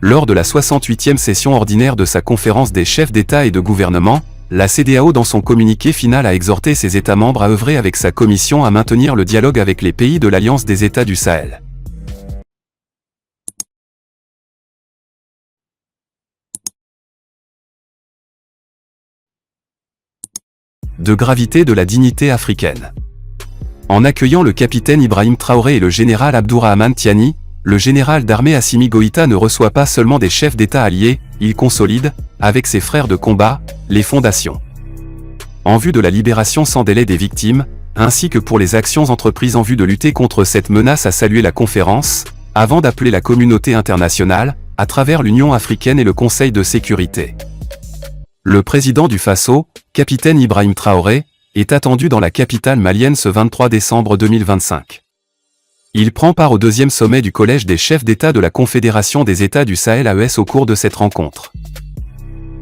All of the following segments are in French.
Lors de la 68e session ordinaire de sa conférence des chefs d'État et de gouvernement, la CEDEAO dans son communiqué final a exhorté ses États membres à œuvrer avec sa commission à maintenir le dialogue avec les pays de l'Alliance des États du Sahel. De gravité de la dignité africaine. En accueillant le capitaine Ibrahim Traoré et le général Abdourahmane Tiani, le général d'armée Assimi Goïta ne reçoit pas seulement des chefs d'État alliés, il consolide, avec ses frères de combat, les fondations. En vue de la libération sans délai des victimes, ainsi que pour les actions entreprises en vue de lutter contre cette menace, a salué la conférence, avant d'appeler la communauté internationale, à travers l'Union africaine et le Conseil de sécurité. Le président du Faso, capitaine Ibrahim Traoré, est attendu dans la capitale malienne ce 23 décembre 2025. Il prend part au deuxième sommet du Collège des chefs d'État de la Confédération des États du Sahel AES au cours de cette rencontre.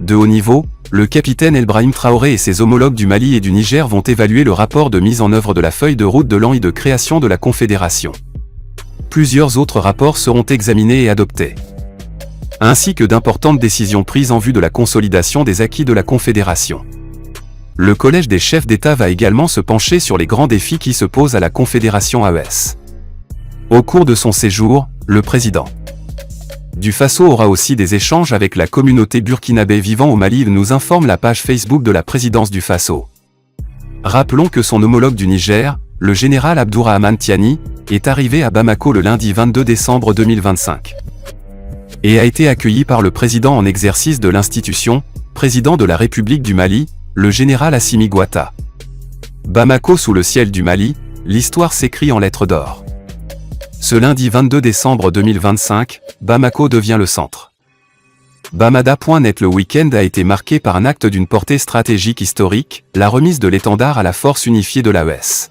De haut niveau, le capitaine Ibrahim Traoré et ses homologues du Mali et du Niger vont évaluer le rapport de mise en œuvre de la feuille de route de l'an et de création de la Confédération. Plusieurs autres rapports seront examinés et adoptés, ainsi que d'importantes décisions prises en vue de la consolidation des acquis de la Confédération. Le Collège des chefs d'État va également se pencher sur les grands défis qui se posent à la Confédération AES. Au cours de son séjour, le président du Faso aura aussi des échanges avec la communauté burkinabé vivant au Mali, nous informe la page Facebook de la présidence du Faso. Rappelons que son homologue du Niger, le général Abdourahmane Tiani, est arrivé à Bamako le lundi 22 décembre 2025. Et a été accueilli par le président en exercice de l'institution, président de la République du Mali, le général Assimi Goïta. Bamako sous le ciel du Mali, l'histoire s'écrit en lettres d'or. Ce lundi 22 décembre 2025, Bamako devient le centre. Bamada.net. Le week-end a été marqué par un acte d'une portée stratégique historique, la remise de l'étendard à la force unifiée de l'AES.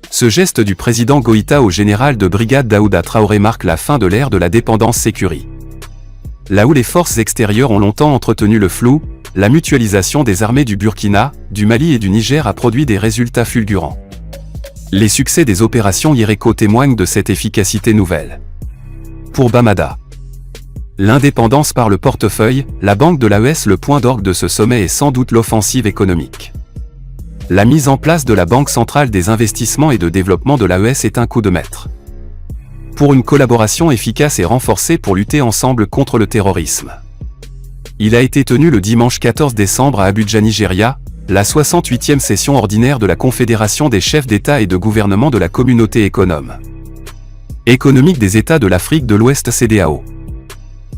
Ce geste du président Goïta au général de brigade Daouda Traoré marque la fin de l'ère de la dépendance sécuritaire. Là où les forces extérieures ont longtemps entretenu le flou, la mutualisation des armées du Burkina, du Mali et du Niger a produit des résultats fulgurants. Les succès des opérations Yéréko témoignent de cette efficacité nouvelle. Pour Bamada, l'indépendance par le portefeuille, la banque de l'AES. Le point d'orgue de ce sommet est sans doute l'offensive économique. La mise en place de la Banque centrale des investissements et de développement de l'AES est un coup de maître pour une collaboration efficace et renforcée pour lutter ensemble contre le terrorisme. Il a été tenu le dimanche 14 décembre à Abuja, Nigeria, la 68e session ordinaire de la Confédération des chefs d'État et de gouvernement de la communauté économique des États de l'Afrique de l'Ouest CEDEAO.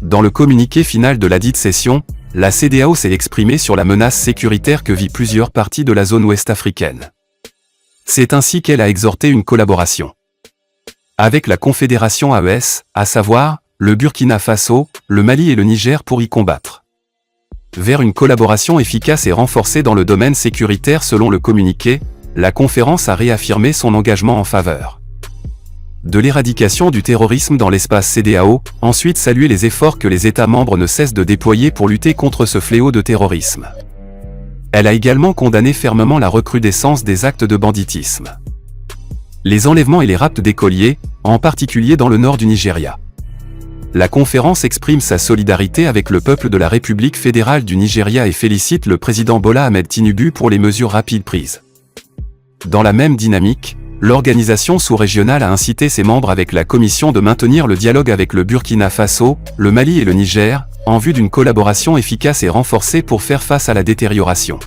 Dans le communiqué final de ladite session, la CEDEAO s'est exprimée sur la menace sécuritaire que vit plusieurs parties de la zone ouest africaine. C'est ainsi qu'elle a exhorté une collaboration avec la Confédération AES, à savoir, le Burkina Faso, le Mali et le Niger pour y combattre vers une collaboration efficace et renforcée dans le domaine sécuritaire. Selon le communiqué, la conférence a réaffirmé son engagement en faveur de l'éradication du terrorisme dans l'espace CEDEAO, ensuite salué les efforts que les États membres ne cessent de déployer pour lutter contre ce fléau de terrorisme. Elle a également condamné fermement la recrudescence des actes de banditisme, les enlèvements et les rapts d'écoliers, en particulier dans le nord du Nigeria. La conférence exprime sa solidarité avec le peuple de la République fédérale du Nigeria et félicite le président Bola Ahmed Tinubu pour les mesures rapides prises. Dans la même dynamique, l'organisation sous-régionale a incité ses membres avec la commission de maintenir le dialogue avec le Burkina Faso, le Mali et le Niger, en vue d'une collaboration efficace et renforcée pour faire face à la détérioration